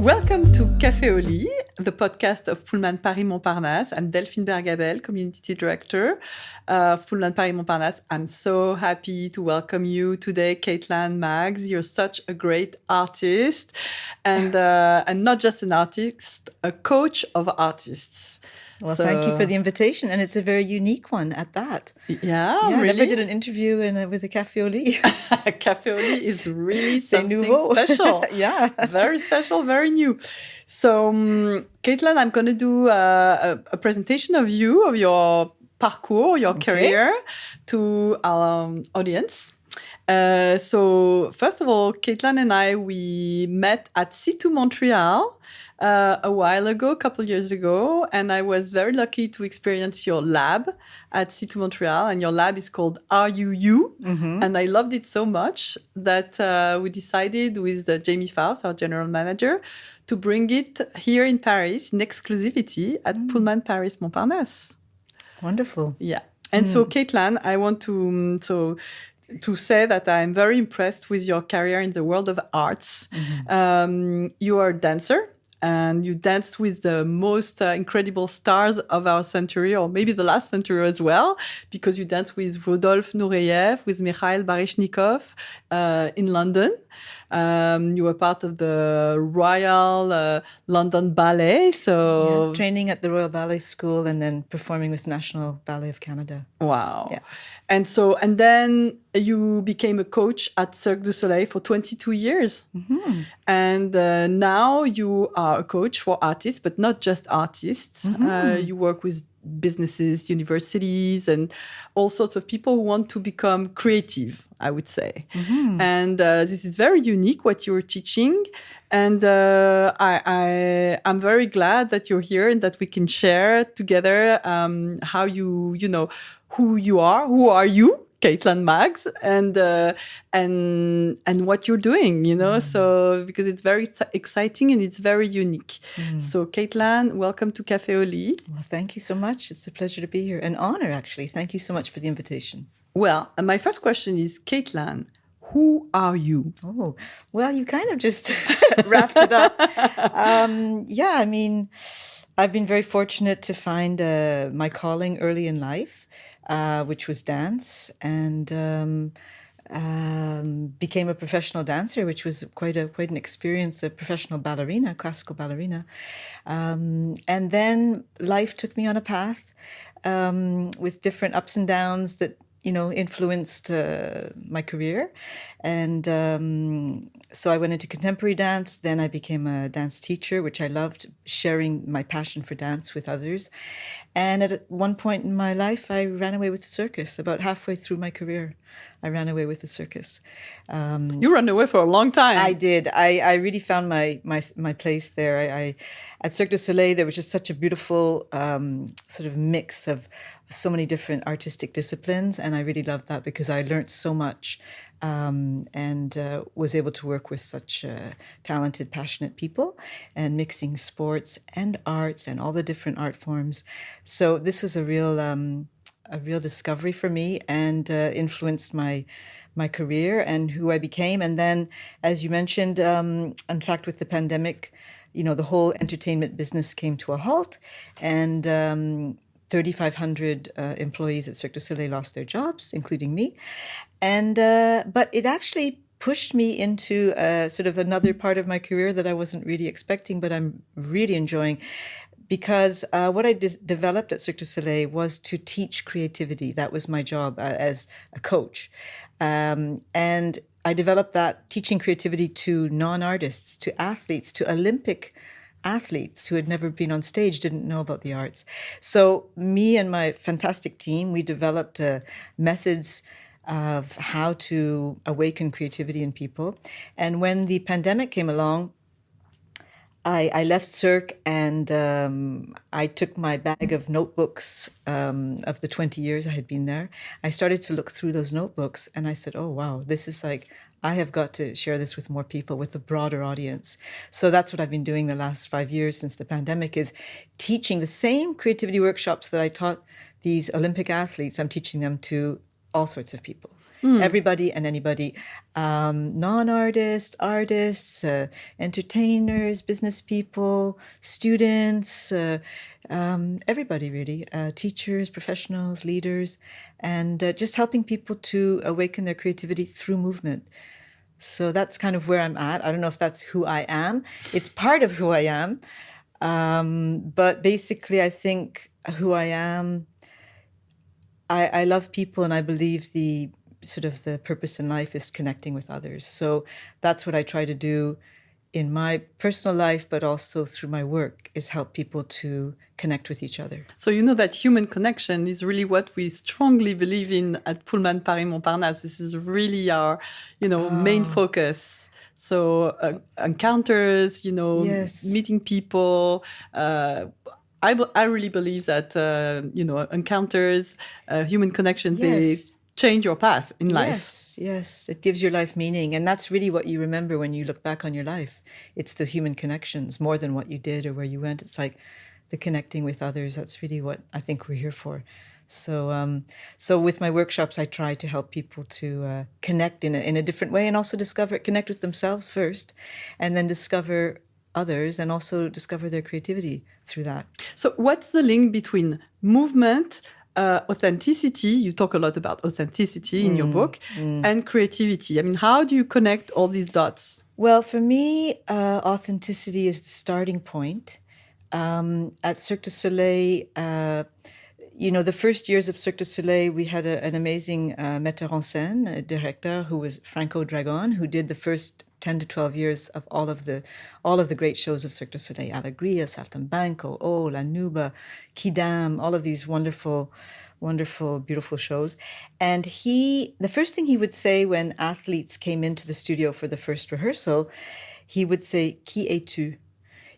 Welcome to Café, the podcast of Pullman Paris Montparnasse. I'm Delphine Beer-Gabel, Community Director of Pullman Paris Montparnasse. I'm so happy to welcome you today, Caitlan Maggs. You're such a great artist, and not just an artist, a coach of artists. Well, thank you for the invitation, and it's a very unique one at that. Yeah, really? I never did an interview with a Café Café is really something nouveau. Special. Yeah. Very special, very new. So, Caitlan, I'm going to do a presentation of you, of your parcours, your career to our audience. So, first of all, Caitlan and I, we met at C2 Montreal a while ago, a couple years ago, and I was very lucky to experience your lab at C2 Montreal, and your lab is called Are You You? Mm-hmm. And I loved it so much that we decided with Jamie Faust, our general manager, to bring it here in Paris in exclusivity at Pullman Paris Montparnasse. Wonderful. Yeah. And so, Caitlan, I want to say that I'm very impressed with your career in the world of arts. Mm-hmm. You are a dancer, and you danced with the most incredible stars of our century, or maybe the last century as well, because you danced with Rodolphe Nureyev, with Mikhail Baryshnikov in London. You were part of the Royal London Ballet. So training at the Royal Ballet School and then performing with National Ballet of Canada. Wow. Yeah. And then you became a coach at Cirque du Soleil for 22 years. Mm-hmm. And now you are a coach for artists, but not just artists. Mm-hmm. You work with businesses, universities, and all sorts of people who want to become creative, I would say. Mm-hmm. And this is very unique, what you're teaching. And I'm very glad that you're here and that we can share together how you know, who you are. Who are you, Caitlan Maggs, and what you're doing, you know? So, because it's very exciting and it's very unique. So, Caitlan, welcome to Café. Well, thank you so much. It's a pleasure to be here. An honor, actually. Thank you so much for the invitation. Well, my first question is, Caitlan, who are you? Oh, well, you kind of just wrapped it up. I mean, I've been very fortunate to find my calling early in life, which was dance, and became a professional dancer, which was quite an experience, a professional ballerina, classical ballerina. And then life took me on a path with different ups and downs that, you know, influenced my career. And so I went into contemporary dance. Then I became a dance teacher, which I loved, sharing my passion for dance with others. And at one point in my life, I ran away with the circus. About halfway through my career, I ran away with the circus. You ran away for a long time. I did. I really found my place there. At Cirque du Soleil, there was just such a beautiful sort of mix of so many different artistic disciplines, and I really loved that because I learned so much and was able to work with such talented, passionate people, and mixing sports and arts and all the different art forms. So this was a real discovery for me, and influenced my career and who I became. And then, as you mentioned, in fact, with the pandemic, you know, the whole entertainment business came to a halt, and 3,500 employees at Cirque du Soleil lost their jobs, including me. And but it actually pushed me into sort of another part of my career that I wasn't really expecting, but I'm really enjoying. Because what I developed at Cirque du Soleil was to teach creativity. That was my job as a coach. And I developed that teaching creativity to non-artists, to athletes, to Olympic athletes who had never been on stage, didn't know about the arts. So me and my fantastic team, we developed methods of how to awaken creativity in people. And when the pandemic came along, I left Cirque, and I took my bag of notebooks of the 20 years I had been there. I started to look through those notebooks, and I said, oh, wow, this is like, I have got to share this with more people, with a broader audience. So that's what I've been doing the last 5 years since the pandemic, is teaching the same creativity workshops that I taught these Olympic athletes. I'm teaching them to all sorts of people. Everybody and anybody, non-artists, artists, entertainers, business people, students, everybody really, teachers, professionals, leaders, and just helping people to awaken their creativity through movement. So that's kind of where I'm at. I don't know if that's who I am. It's part of who I am. But basically, I think who I am, I love people, and I believe the purpose in life is connecting with others. So that's what I try to do in my personal life, but also through my work, is help people to connect with each other. So you know that human connection is really what we strongly believe in at Pullman Paris Montparnasse. This is really our, main focus. So encounters, Yes. meeting people. I really believe that, encounters, human connections, Yes. they change your path in life. Yes. It gives your life meaning. And that's really what you remember when you look back on your life. It's the human connections more than what you did or where you went. It's like the connecting with others. That's really what I think we're here for. So with my workshops, I try to help people to connect in a different way, and also connect with themselves first, and then discover others, and also discover their creativity through that. So what's the link between movement, authenticity? You talk a lot about authenticity in your book, and creativity. I mean, how do you connect all these dots? Well, for me, authenticity is the starting point. At Cirque du Soleil, the first years of Cirque du Soleil, we had an amazing metteur en scène, a director, who was Franco Dragon, who did the first 10 to 12 years of all of the great shows of Cirque du Soleil: Alegria, Saltimbanco, Oh, La Nuba, Kidam, all of these wonderful, wonderful, beautiful shows. And the first thing he would say when athletes came into the studio for the first rehearsal, he would say, "Qui es-tu?"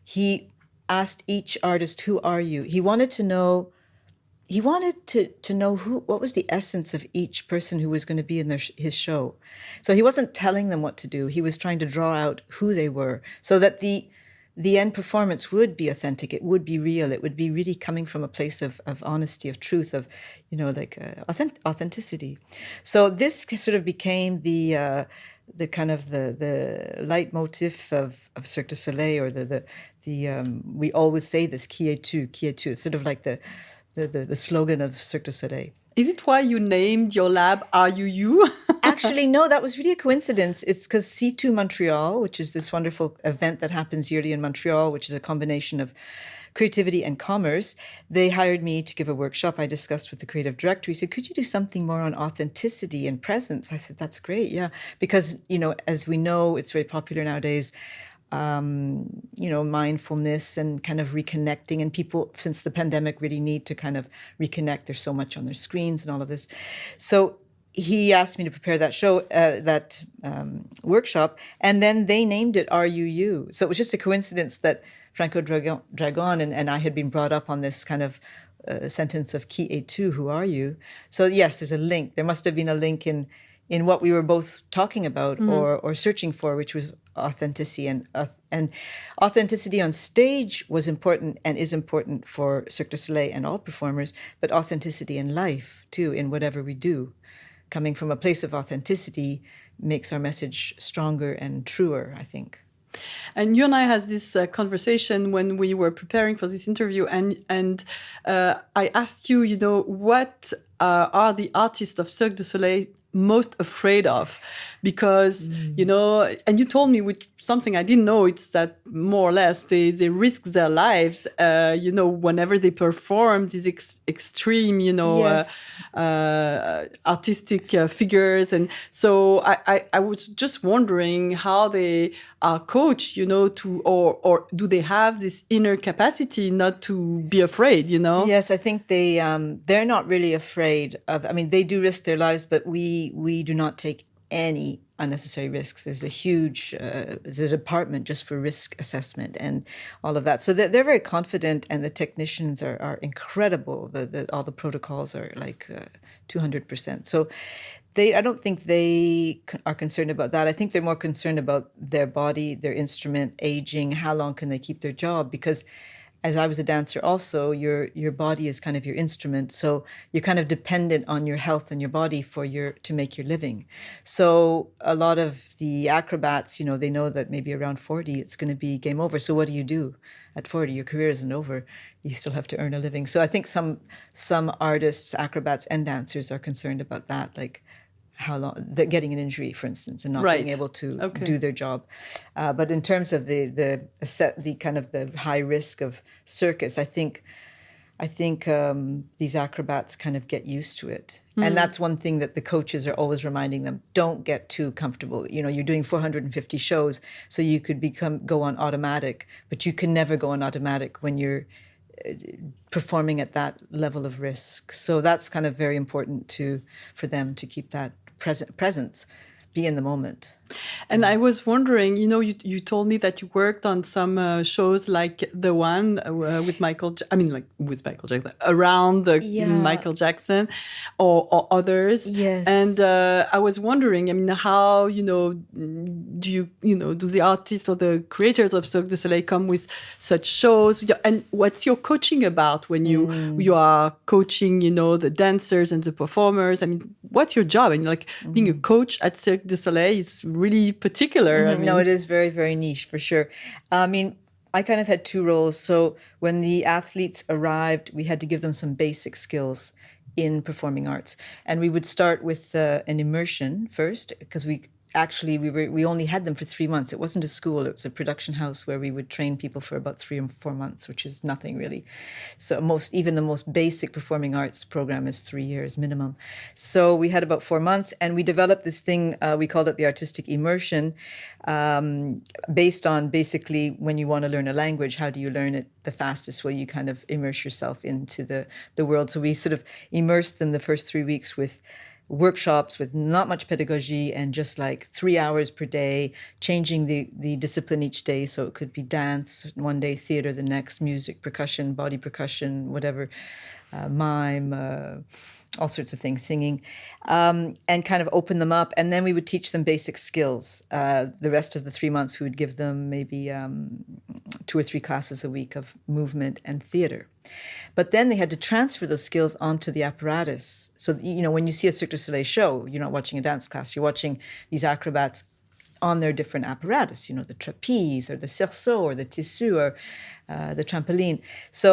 He asked each artist, "Who are you?" He wanted to know what was the essence of each person who was going to be in his show. So he wasn't telling them what to do. He was trying to draw out who they were, so that the end performance would be authentic. It would be real. It would be really coming from a place of honesty, of truth, of authenticity. So this sort of became the kind of the leitmotif of Cirque du Soleil, or the we always say this: "Qui es-tu? Qui es-tu?" It's sort of like the slogan of Cirque du Soleil. Is it why you named your lab Are You You? Actually, no, that was really a coincidence. It's because C2 Montreal, which is this wonderful event that happens yearly in Montreal, which is a combination of creativity and commerce, they hired me to give a workshop. I discussed with the creative director. He said, "Could you do something more on authenticity and presence?" I said, "That's great, yeah." Because, as we know, it's very popular nowadays, mindfulness and kind of reconnecting. And people, since the pandemic, really need to kind of reconnect. There's so much on their screens and all of this. So he asked me to prepare that workshop, and then they named it Are You You? So it was just a coincidence that Franco Dragon and I had been brought up on this kind of sentence of Qui es-tu? Who are you? So yes, there's a link. There must have been a link in what we were both talking about or searching for, which was authenticity. And authenticity on stage was important and is important for Cirque du Soleil and all performers, but authenticity in life too, in whatever we do. Coming from a place of authenticity makes our message stronger and truer, I think. And you and I had this conversation when we were preparing for this interview, and I asked you, what are the artists of Cirque du Soleil most afraid of? Because, and you told me, which something I didn't know, it's that more or less they risk their lives, whenever they perform these extreme, Yes. Artistic figures. And so I was just wondering how they are coached, or do they have this inner capacity not to be afraid, Yes, I think they're not really afraid of, they do risk their lives, but we do not take any unnecessary risks. There's a huge there's a department just for risk assessment and all of that. So they're very confident, and the technicians are incredible. All the protocols are like 200%. So I don't think they are concerned about that. I think they're more concerned about their body, their instrument, aging, how long can they keep their job? Because as I was a dancer also, your body is kind of your instrument. So you're kind of dependent on your health and your body to make your living. So a lot of the acrobats, they know that maybe around 40, it's going to be game over. So what do you do at 40? Your career isn't over. You still have to earn a living. So I think some artists, acrobats, and dancers are concerned about that, like how long, getting an injury, for instance, and not being able to do their job. But in terms of the kind of the high risk of circus, I think these acrobats kind of get used to it. And that's one thing that the coaches are always reminding them: don't get too comfortable. You're doing 450 shows, so you could go on automatic, but you can never go on automatic when you're performing at that level of risk. So that's kind of very important for them to keep that presence, be in the moment. And I was wondering, you told me that you worked on some shows like the one with Michael Jackson, around Michael Jackson, or others. Yes. And I was wondering, how, do the artists or the creators of Cirque du Soleil come with such shows? And what's your coaching about when you are coaching, the dancers and the performers? What's your job? Being a coach at Cirque du Soleil is really particular. No, it is very, very niche for sure. I kind of had two roles. So when the athletes arrived, we had to give them some basic skills in performing arts. And we would start with an immersion first, because we only had them for 3 months. It wasn't a school, it was a production house where we would train people for about 3 or 4 months, which is nothing really. So even the most basic performing arts program is 3 years minimum. So we had about 4 months, and we developed this thing, we called it the artistic immersion, based on basically when you want to learn a language, how do you learn it the fastest? Well, you kind of immerse yourself into the world. So we sort of immersed them the first 3 weeks with workshops with not much pedagogy and just like 3 hours per day, changing the discipline each day. So it could be dance one day, theater the next, music, percussion, body percussion, whatever, mime, all sorts of things, singing, and kind of open them up. And then we would teach them basic skills. The rest of the 3 months, we would give them maybe 2 or 3 classes a week of movement and theater. But then they had to transfer those skills onto the apparatus. So, when you see a Cirque du Soleil show, you're not watching a dance class, you're watching these acrobats on their different apparatus, the trapeze or the cerceau or the tissu or the trampoline. So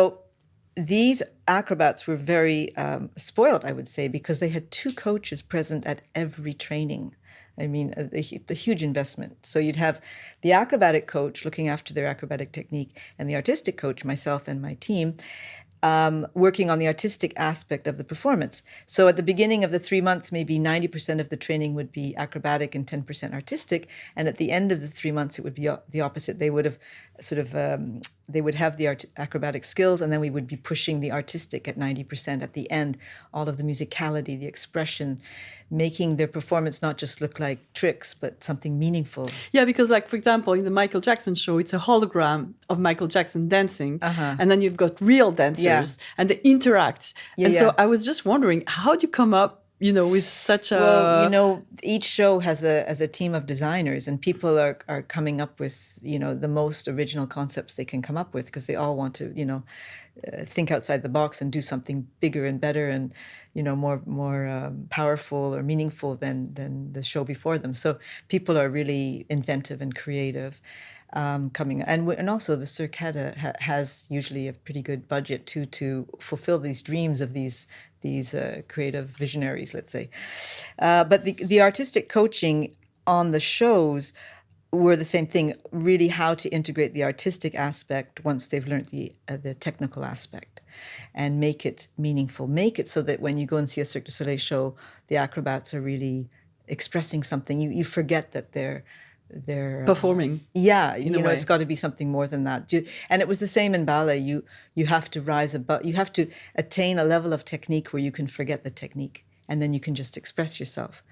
these acrobats were very spoiled, I would say, because they had 2 coaches present at every training. The huge investment. So you'd have the acrobatic coach looking after their acrobatic technique, and the artistic coach, myself and my team, working on the artistic aspect of the performance. So at the beginning of the 3 months, maybe 90% of the training would be acrobatic and 10% artistic. And at the end of the 3 months, it would be the opposite. They would have they would have the acrobatic skills, and then we would be pushing the artistic at 90% at the end, all of the musicality, the expression, making their performance not just look like tricks, but something meaningful. Yeah, because for example, in the Michael Jackson show, it's a hologram of Michael Jackson dancing, and then you've got real dancers, and they interact. So I was just wondering, how do you come up with such a... Well, each show has a team of designers, and people are coming up with, the most original concepts they can come up with, because they all want to, think outside the box and do something bigger and better and, more powerful or meaningful than the show before them. So people are really inventive and creative. Coming and also the Cirque has usually a pretty good budget to fulfill these dreams of these creative visionaries, let's say. But the artistic coaching on the shows were the same thing, really how to integrate the artistic aspect once they've learned the technical aspect and make it meaningful, make it so that when you go and see a Cirque du Soleil show, the acrobats are really expressing something. You forget that they're performing. It's got to be something more than that. And it was the same in ballet. You have to rise above. You have to attain a level of technique where you can forget the technique, and then you can just express yourself.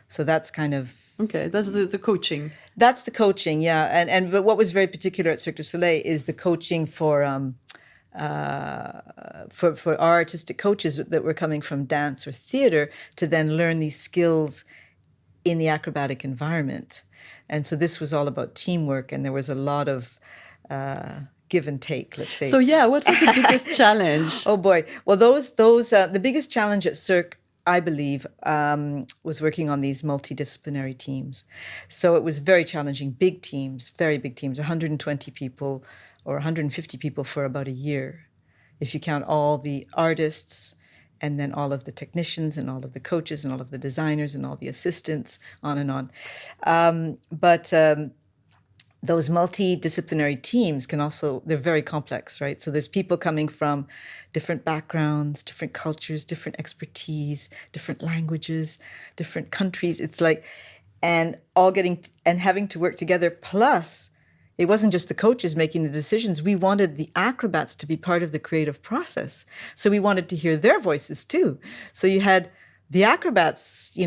So that's kind of... Okay, that's the coaching. That's the coaching, yeah. But what was very particular at Cirque du Soleil is the coaching for our artistic coaches that were coming from dance or theater to then learn these skills in the acrobatic environment. And so this was all about teamwork, and there was a lot of give and take, let's say. So yeah, what was the biggest challenge? Oh boy. Well, the biggest challenge at Cirque, I believe, was working on these multidisciplinary teams. So it was very challenging, big teams, very big teams, 120 people or 150 people for about a year, if you count all the artists and then all of the technicians and all of the coaches and all of the designers and all the assistants, on and on. But those multidisciplinary teams they're very complex, right? So there's people coming from different backgrounds, different cultures, different expertise, different languages, different countries. It's like, and all having to work together. Plus, it wasn't just the coaches making the decisions. We wanted the acrobats to be part of the creative process. So we wanted to hear their voices too. So you had the acrobats,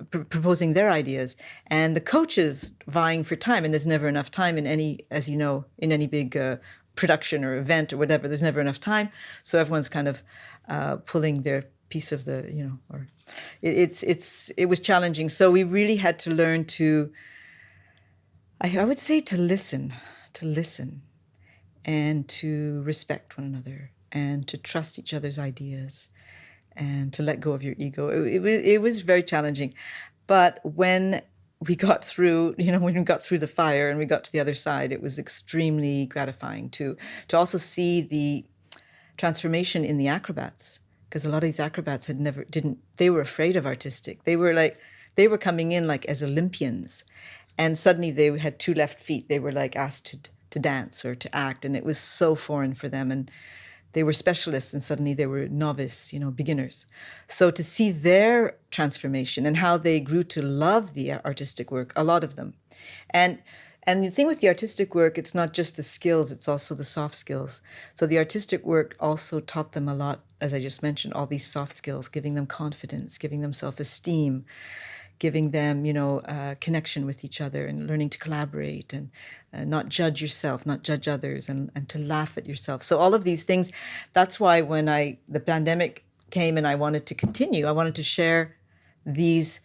proposing their ideas, and the coaches vying for time. And there's never enough time in any big production or event or whatever. There's never enough time. So everyone's kind of pulling their piece of it was challenging. So we really had to learn to, I would say, to listen and to respect one another and to trust each other's ideas and to let go of your ego. It was very challenging. But when we got through, the fire and we got to the other side, it was extremely gratifying to also see the transformation in the acrobats, because a lot of these acrobats they were afraid of artistic. They were coming in like as Olympians, and suddenly they had two left feet. They were like asked to dance or to act, and it was so foreign for them. And they were specialists, and suddenly they were novice, beginners. So to see their transformation and how they grew to love the artistic work, a lot of them. And the thing with the artistic work, it's not just the skills, it's also the soft skills. So the artistic work also taught them a lot, as I just mentioned, all these soft skills, giving them confidence, giving them self-esteem, giving them, connection with each other and learning to collaborate and not judge yourself, not judge others, and to laugh at yourself. So all of these things, that's why when the pandemic came and I wanted to continue, I wanted to share these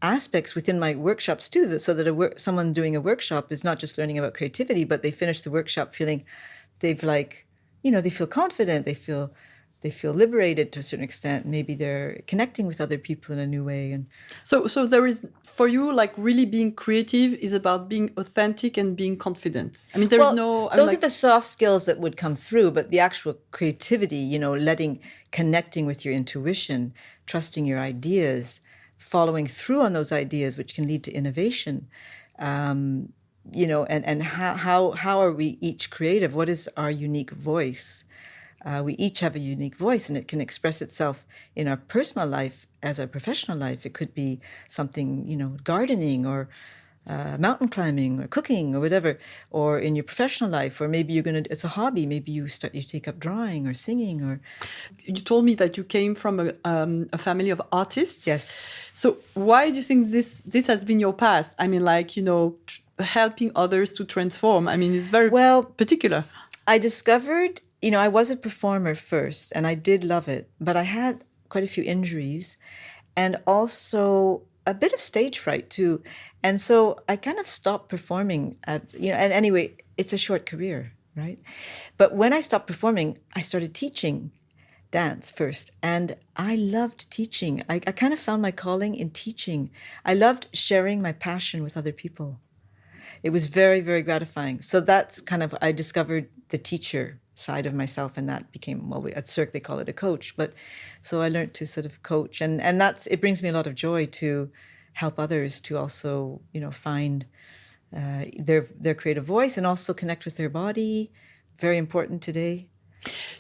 aspects within my workshops too, so that someone doing a workshop is not just learning about creativity, but they finish the workshop feeling they feel confident, they feel liberated to a certain extent. Maybe they're connecting with other people in a new way. And so there is, for you, like really being creative is about being authentic and being confident. I mean, those are the soft skills that would come through, but the actual creativity, connecting with your intuition, trusting your ideas, following through on those ideas, which can lead to innovation. And how are we each creative? What is our unique voice? We each have a unique voice, and it can express itself in our personal life as our professional life. It could be something, gardening or mountain climbing or cooking or whatever, or in your professional life, or maybe it's a hobby. Maybe you take up drawing or singing. Or you told me that you came from a family of artists. Yes. So why do you think this has been your past? I mean, helping others to transform. I mean, it's very particular. I discovered, I was a performer first, and I did love it, but I had quite a few injuries and also a bit of stage fright too. And so I kind of stopped performing and anyway, it's a short career, right? But when I stopped performing, I started teaching dance first, and I loved teaching. I kind of found my calling in teaching. I loved sharing my passion with other people. It was very, very gratifying. So that's I discovered the teacher side of myself, and that became, at Cirque they call it a coach. But so I learned to sort of coach, and it brings me a lot of joy to help others to also, find their creative voice and also connect with their body. Very important today.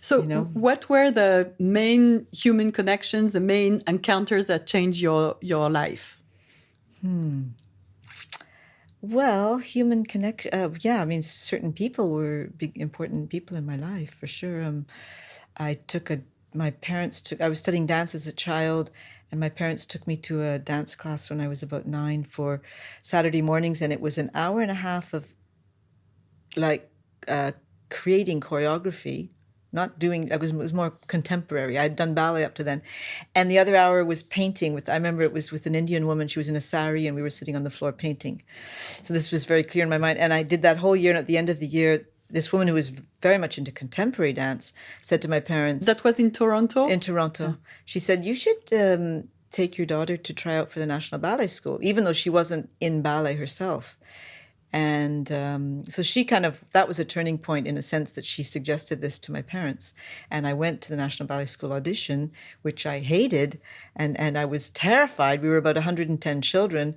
So what were the main human connections, the main encounters that changed your life? Well, human connection, certain people were big, important people in my life, for sure. I was studying dance as a child, and my parents took me to a dance class when I was about 9 for Saturday mornings, and it was an hour and a half of creating choreography. It was more contemporary. I'd done ballet up to then. And the other hour was painting I remember it was with an Indian woman. She was in a sari, and we were sitting on the floor painting. So this was very clear in my mind. And I did that whole year, and at the end of the year, this woman who was very much into contemporary dance said to my parents... That was in Toronto? In Toronto. Yeah. She said, you should take your daughter to try out for the National Ballet School, even though she wasn't in ballet herself. And so she that was a turning point in a sense that she suggested this to my parents. And I went to the National Ballet School audition, which I hated. And I was terrified. We were about 110 children.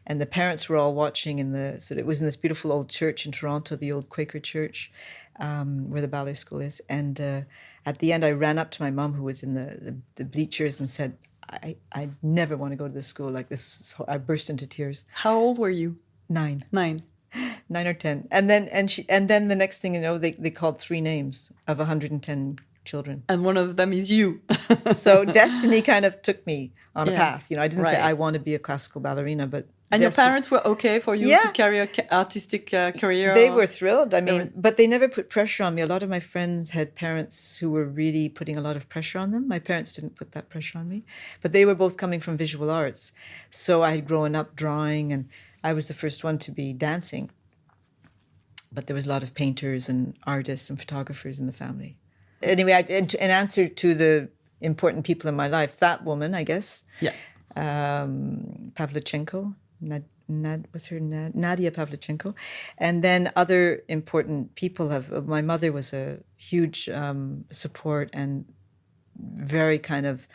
And the parents were all watching so it was in this beautiful old church in Toronto, the old Quaker church, where the ballet school is. And at the end, I ran up to my mom, who was in the bleachers, and said, I never want to go to this school like this. So I burst into tears. How old were you? 9. 9 or 10. And then the next thing you know, they called 3 names of 110 children. And one of them is you. So destiny kind of took me on a path. I didn't say I want to be a classical ballerina, but... And your parents were okay for you to carry an artistic career? They were thrilled. I mean, but they never put pressure on me. A lot of my friends had parents who were really putting a lot of pressure on them. My parents didn't put that pressure on me. But they were both coming from visual arts. So I had grown up drawing, and I was the first one to be dancing. But there was a lot of painters and artists and photographers in the family. Anyway, in answer to the important people in my life, that woman, I guess, Pavlichenko, Nadia Pavlichenko, and then other important people my mother was a huge support and very kind of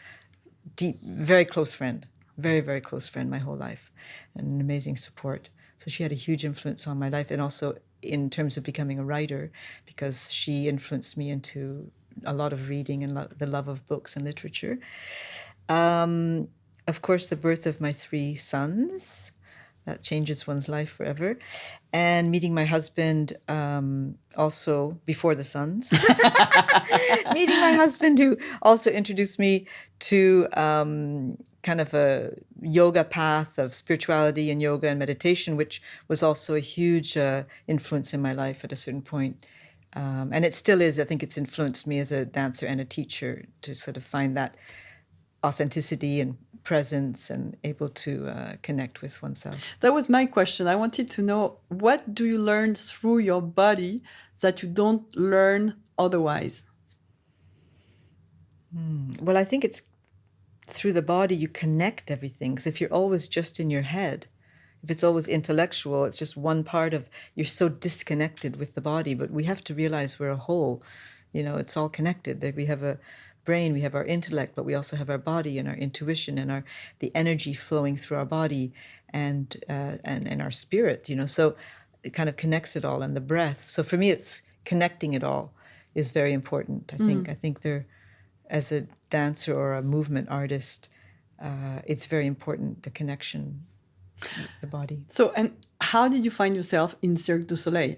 deep, very close friend, very, very close friend my whole life, and an amazing support. So she had a huge influence on my life, and also in terms of becoming a writer, because she influenced me into a lot of reading and the love of books and literature. Of course, the birth of my 3 sons, that changes one's life forever. And meeting my husband also before the sons. Meeting my husband, who also introduced me to kind of a yoga path of spirituality and yoga and meditation, which was also a huge influence in my life at a certain point. And it still is. I think it's influenced me as a dancer and a teacher to sort of find that authenticity and presence and able to connect with oneself. That was my question. I wanted to know, what do you learn through your body that you don't learn otherwise? Well, I think it's through the body you connect everything. Because if you're always just in your head, if it's always intellectual, it's just one part of, you're so disconnected with the body. But we have to realize we're a whole. It's all connected. That we have a brain, we have our intellect, but we also have our body and our intuition and the energy flowing through our body and our spirit. So it kind of connects it all, and the breath. So for me, it's connecting it all is very important. I think there, as a dancer or a movement artist, it's very important, the connection with the body. So, and how did you find yourself in Cirque du Soleil?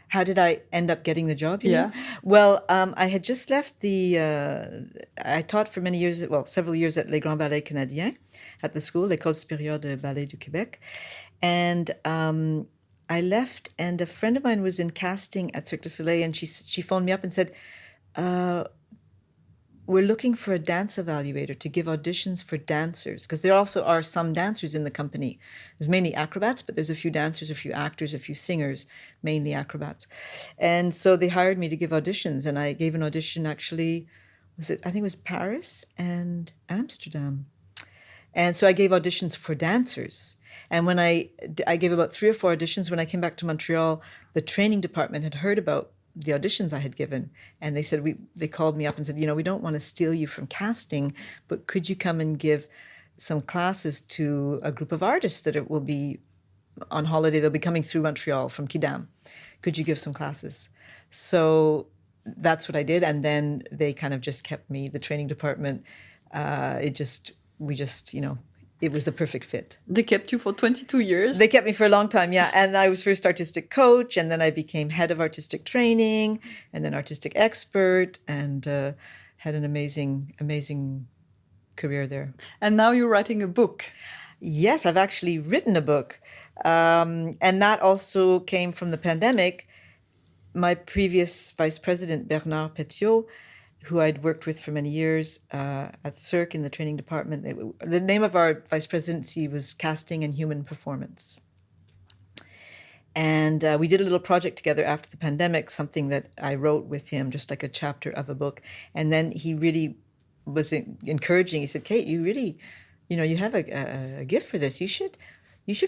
How did I end up getting the job? You know? Well, I had just left I taught for many years, several years at Les Grands Ballets Canadiens at the school, l'École supérieure de ballet du Québec. And I left, and a friend of mine was in casting at Cirque du Soleil, and she phoned me up and said, we're looking for a dance evaluator to give auditions for dancers, because there also are some dancers in the company. There's mainly acrobats, but there's a few dancers, a few actors, a few singers, mainly acrobats. And so they hired me to give auditions, and I gave an audition actually, I think it was Paris and Amsterdam. And so I gave auditions for dancers. And when I gave about 3 or 4 auditions, when I came back to Montreal, the training department had heard about the auditions I had given, and they called me up and said, we don't want to steal you from casting, but could you come and give some classes to a group of artists that it will be on holiday? They'll be coming through Montreal from Kidam. Could you give some classes? So that's what I did, and then they kind of just kept me. The training department, it was the perfect fit. They kept you for 22 years? They kept me for a long time, yeah. And I was first artistic coach, and then I became head of artistic training, and then artistic expert, and had an amazing career there. And now you're writing a book. Yes, I've actually written a book. And that also came from the pandemic. My previous vice president, Bernard Petiot, who I'd worked with for many years at Cirque in the training department. The name of our vice presidency was Casting and Human Performance. And we did a little project together after the pandemic, something that I wrote with him, just like a chapter of a book. And then he really was encouraging. He said, Kate, you really, you have a gift for this. You should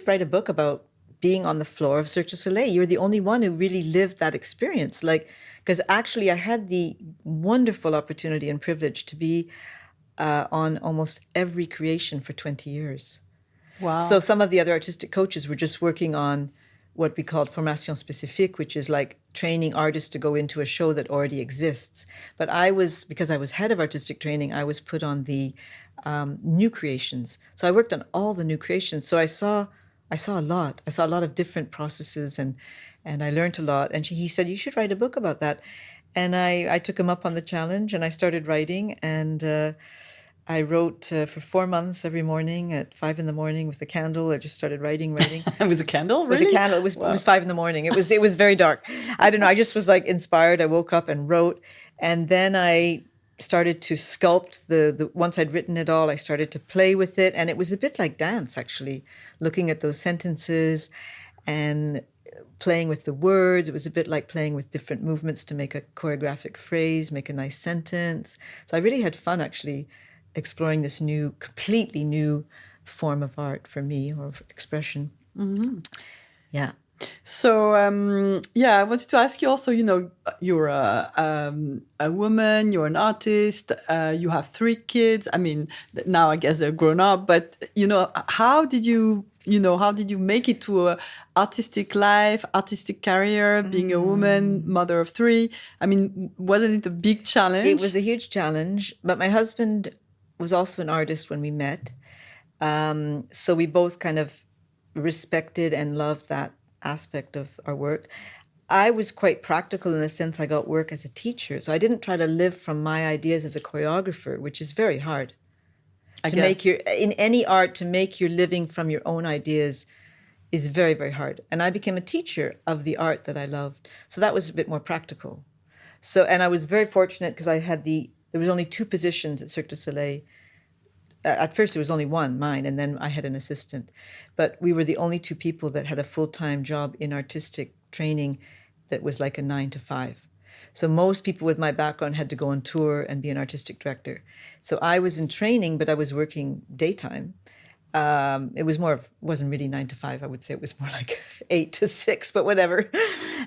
write a book about being on the floor of Cirque du Soleil. You're the only one who really lived that experience. Because actually I had the wonderful opportunity and privilege to be on almost every creation for 20 years. Wow. So some of the other artistic coaches were just working on what we called formation spécifique, which is like training artists to go into a show that already exists. But because I was head of artistic training, I was put on the new creations. So I worked on all the new creations. So I saw a lot. I saw a lot of different processes, and I learned a lot. And he said, you should write a book about that. And I took him up on the challenge, and I started writing, and I wrote for 4 months every morning at 5 a.m. with a candle. I just started writing. With a candle, really? With a candle. It was 5 a.m. It was very dark. I don't know. I just was like inspired. I woke up and wrote, and then I started to sculpt the once I'd written it all, I started to play with it, and it was a bit like dance, actually, looking at those sentences and playing with the words. It was a bit like playing with different movements to make a choreographic phrase, make a nice sentence. So I really had fun, actually, exploring this completely new form of art for me, or expression. Mm-hmm. Yeah. So, I wanted to ask you also, you're a woman, you're an artist, you have 3 kids. I mean, now I guess they're grown up, but, how did you make it to a artistic life, artistic career, being a woman, mother of 3? I mean, wasn't it a big challenge? It was a huge challenge, but my husband was also an artist when we met. So we both kind of respected and loved that aspect of our work. I was quite practical in the sense I got work as a teacher. So I didn't try to live from my ideas as a choreographer, which is very hard. In any art, to make your living from your own ideas is very, very hard. And I became a teacher of the art that I loved. So that was a bit more practical. So, and I was very fortunate because there was only 2 positions at Cirque du Soleil. At first, there was only one, mine, and then I had an assistant. But we were the only 2 people that had a full-time job in artistic training that was like a 9 to 5. So most people with my background had to go on tour and be an artistic director. So I was in training, but I was working daytime. It wasn't really 9 to 5, I would say. It was more like 8 to 6, but whatever.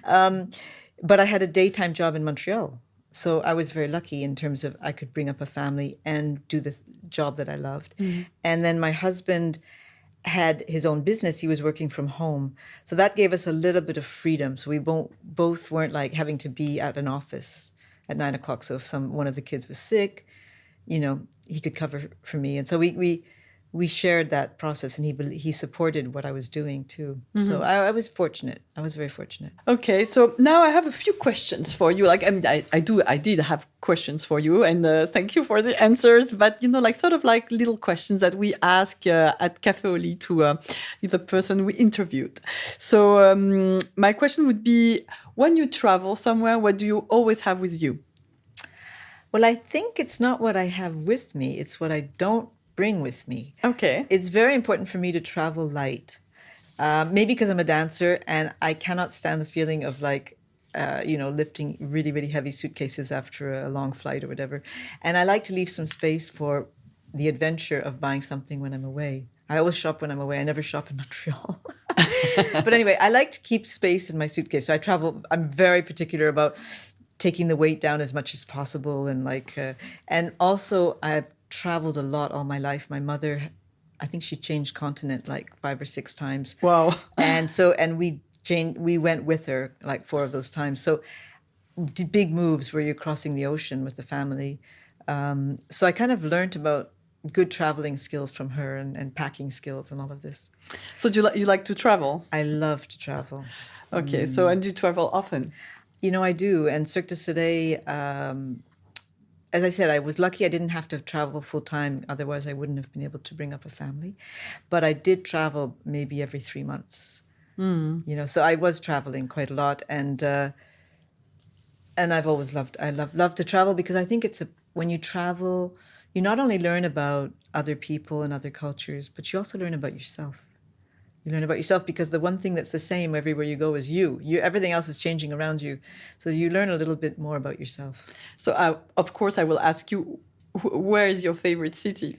But I had a daytime job in Montreal. So I was very lucky in terms of I could bring up a family and do the job that I loved. Mm-hmm. And then my husband had his own business. He was working from home. So that gave us a little bit of freedom. So we both weren't like having to be at an office at 9 o'clock. So if one of the kids was sick, he could cover for me. And so we shared that process, and he supported what I was doing too. Mm-hmm. So I was fortunate. I was very fortunate. Okay, so now I have a few questions for you. I did have questions for you, and thank you for the answers. But sort of like little questions that we ask at Café to the person we interviewed. So my question would be: when you travel somewhere, what do you always have with you? Well, I think it's not what I have with me; it's what I don't bring with me. Okay. It's very important for me to travel light. Maybe because I'm a dancer and I cannot stand the feeling of lifting really, really heavy suitcases after a long flight or whatever. And I like to leave some space for the adventure of buying something when I'm away. I always shop when I'm away. I never shop in Montreal. But anyway, I like to keep space in my suitcase. So I travel. I'm very particular about taking the weight down as much as possible. And also I've traveled a lot all my life. My mother, I think she changed continent like 5 or 6 times. Wow. And we went with her like 4 of those times. So big moves where you're crossing the ocean with the family. So I kind of learned about good traveling skills from her and packing skills and all of this. So do you like to travel? I love to travel. Okay. So, and do you travel often? I do. And Cirque du Soleil, as I said, I was lucky I didn't have to travel full time. Otherwise, I wouldn't have been able to bring up a family. But I did travel maybe every 3 months. So I was traveling quite a lot. And I've always loved to travel, because I think when you travel, you not only learn about other people and other cultures, but you also learn about yourself. You learn about yourself, because the one thing that's the same everywhere you go is you. Everything else is changing around you. So you learn a little bit more about yourself. So, of course, I will ask you, where is your favorite city?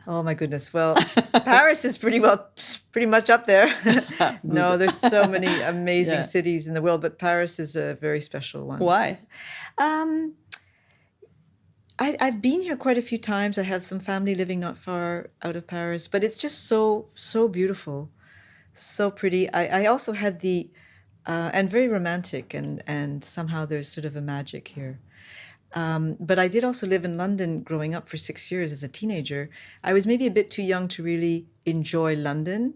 Oh my goodness. Well, Paris is pretty much up there. No, there's so many amazing cities in the world, but Paris is a very special one. Why? I've been here quite a few times. I have some family living not far out of Paris, but it's just so beautiful, so pretty. I also had and very romantic, and somehow there's sort of a magic here. But I did also live in London growing up for 6 years as a teenager. I was maybe a bit too young to really enjoy London,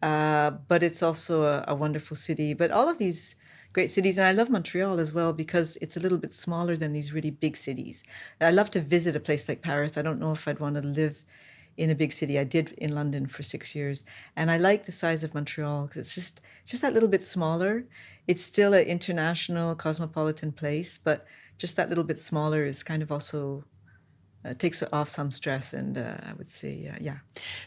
but it's also a wonderful city. But all of these great cities, and I love Montreal as well because it's a little bit smaller than these really big cities. I love to visit a place like Paris. I don't know if I'd want to live in a big city. I did in London for 6 years, and I like the size of Montreal because it's just that little bit smaller. It's still an international, cosmopolitan place, but just that little bit smaller is kind of also takes off some stress, and I would say, yeah.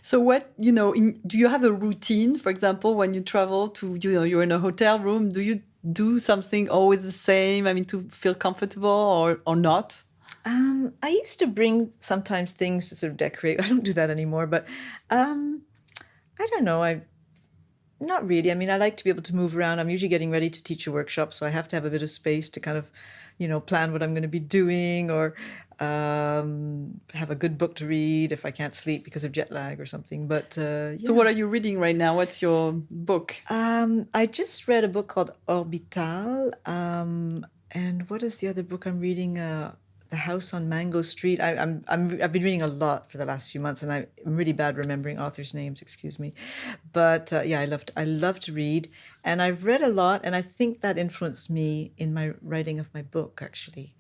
So what, do you have a routine, for example, when you travel to, you're in a hotel room, do you do something always the same, to feel comfortable or not? I used to bring sometimes things to sort of decorate. I don't do that anymore, but I don't know. Not really. I like to be able to move around. I'm usually getting ready to teach a workshop, so I have to have a bit of space to kind of, plan what I'm going to be doing, or have a good book to read if I can't sleep because of jet lag or something. But yeah. So what are you reading right now? What's your book? I just read a book called Orbital. And what is the other book I'm reading? The House on Mango Street. I've been reading a lot for the last few months, and I'm really bad remembering authors' names. Excuse me, but yeah, I love to read, and I've read a lot, and I think that influenced me in my writing of my book, actually,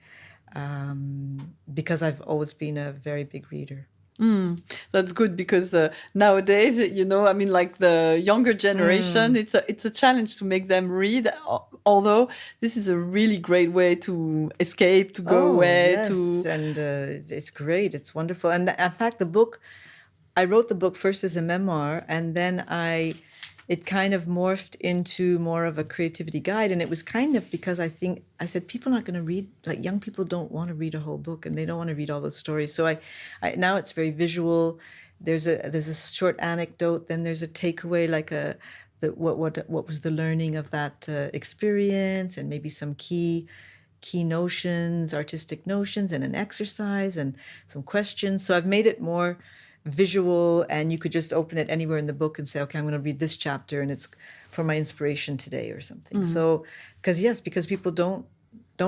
because I've always been a very big reader. That's good, because nowadays, like the younger generation, it's a challenge to make them read. Although this is a really great way to escape, to go away. Yes, and it's great. It's wonderful. And in fact, I wrote the book first as a memoir, and then it kind of morphed into more of a creativity guide. And it was kind of because I said, people aren't going to read, like young people don't want to read a whole book, and they don't want to read all those stories. So I now it's very visual. There's a short anecdote, then there's a takeaway, like what was the learning of that experience, and maybe some key notions, artistic notions, and an exercise and some questions. So I've made it more visual, and you could just open it anywhere in the book and say, okay, I'm going to read this chapter, and it's for my inspiration today or something. So because people don't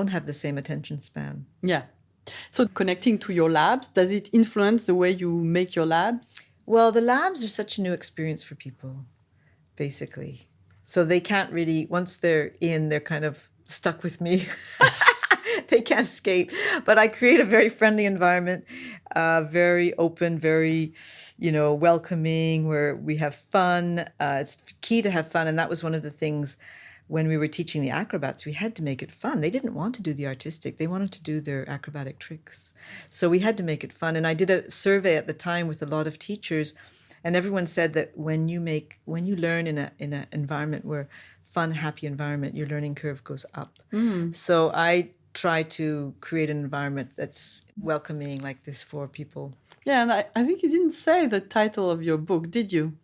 have the same attention span. Yeah. So connecting to your labs, does it influence the way you make your labs? Well, the labs are such a new experience for people, basically. So they can't really, once they're in, they're kind of stuck with me. They can't escape. But I create a very friendly environment, very open, very, welcoming, where we have fun. It's key to have fun. And that was one of the things when we were teaching the acrobats, we had to make it fun. They didn't want to do the artistic. They wanted to do their acrobatic tricks. So we had to make it fun. And I did a survey at the time with a lot of teachers, and everyone said that when you learn in an environment where fun, happy environment, your learning curve goes up. So I try to create an environment that's welcoming like this for people. Yeah, and I think you didn't say the title of your book, did you?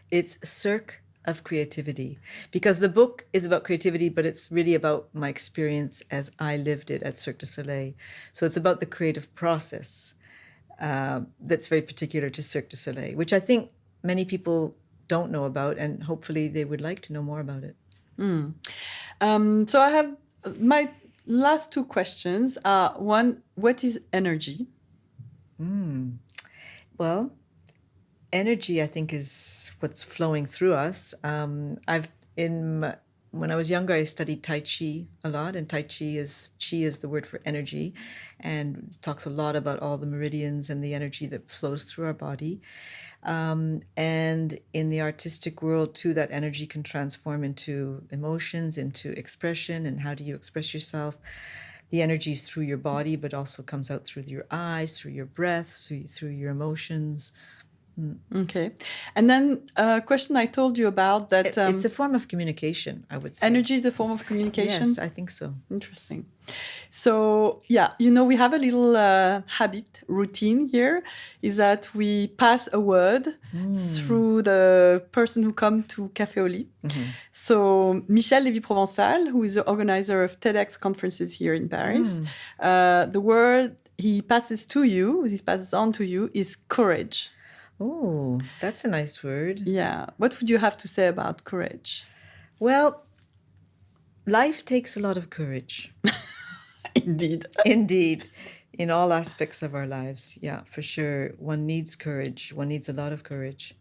It's Cirque of Creativity, because the book is about creativity, but it's really about my experience as I lived it at Cirque du Soleil. So it's about the creative process that's very particular to Cirque du Soleil, which I think many people don't know about, and hopefully they would like to know more about it. So I have my last two questions. One, what is energy? Well, energy, I think, is what's flowing through us. When I was younger, I studied Tai Chi a lot, and chi is the word for energy, and it talks a lot about all the meridians and the energy that flows through our body. And in the artistic world, too, that energy can transform into emotions, into expression, and how do you express yourself? The energy is through your body, but also comes out through your eyes, through your breath, through your emotions. Okay. And then a question I told you about that... it's a form of communication, I would say. Energy is a form of communication? Yes, I think so. Interesting. So, yeah, we have a little routine here, is that we pass a word through the person who come to Café Oli. So, Michel Lévy-Provençal, who is the organizer of TEDx conferences here in Paris, the word he passes on to you is courage. Oh, that's a nice word. Yeah. What would you have to say about courage? Well, life takes a lot of courage. Indeed. Indeed. In all aspects of our lives. Yeah, for sure. One needs courage. One needs a lot of courage.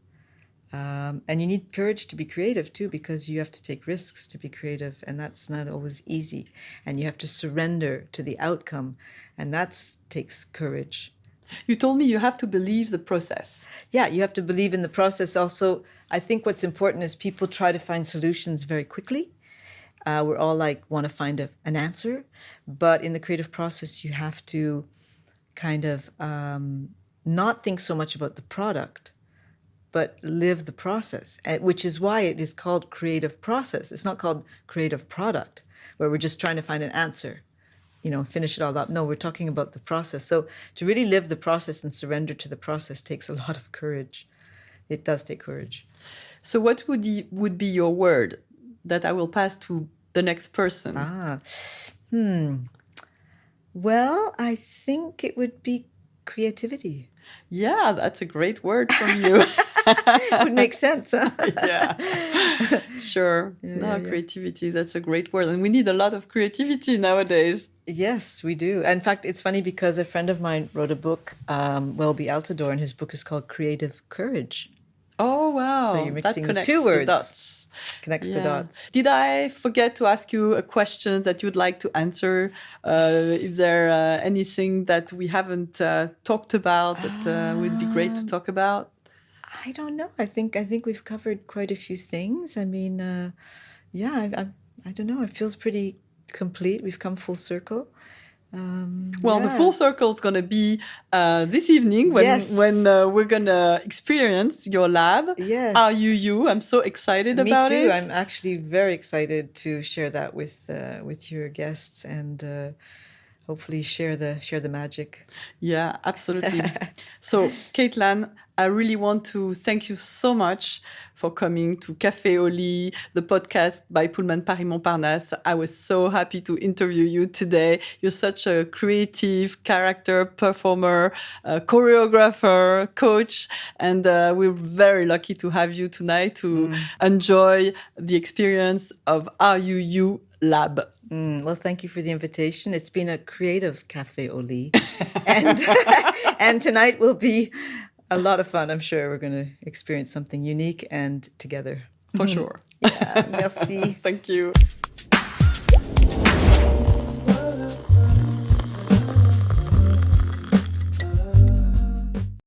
And you need courage to be creative too, because you have to take risks to be creative, and that's not always easy. And you have to surrender to the outcome, and that takes courage. You told me you have to believe the process. Yeah, you have to believe in the process. Also, I think what's important is people try to find solutions very quickly. We're all want to find an answer. But in the creative process, you have to kind of not think so much about the product, but live the process, which is why it is called creative process. It's not called creative product, where we're just trying to find an answer. Finish it all up. No, we're talking about the process. So to really live the process and surrender to the process takes a lot of courage. It does take courage. So what would be your word that I will pass to the next person? Well, I think it would be creativity. Yeah, that's a great word from you. It would make sense, huh? Yeah, sure. Creativity, that's a great word. And we need a lot of creativity nowadays. Yes, we do. In fact, it's funny because a friend of mine wrote a book, Welby Altador, and his book is called Creative Courage. Oh, wow. So you're mixing the two words. The dots. Connects the dots. Did I forget to ask you a question that you'd like to answer? Is there anything that we haven't talked about that would be great to talk about? I don't know. I think we've covered quite a few things. I mean, I don't know. It feels pretty complete. We've come full circle. The full circle is going to be this evening when we're going to experience your lab. Yes. Are you? I'm so excited about it. Me too. I'm actually very excited to share that with your guests and hopefully share the magic. Yeah, absolutely. So, Caitlan, I really want to thank you so much for coming to Café Oli, the podcast by Pullman Paris Montparnasse. I was so happy to interview you today. You're such a creative character, performer, choreographer, coach, and we're very lucky to have you tonight to enjoy the experience of RUU Lab. Well, thank you for the invitation. It's been a creative Café Oli, and tonight will be a lot of fun. I'm sure we're going to experience something unique and together. For sure. Yeah, merci. Thank you.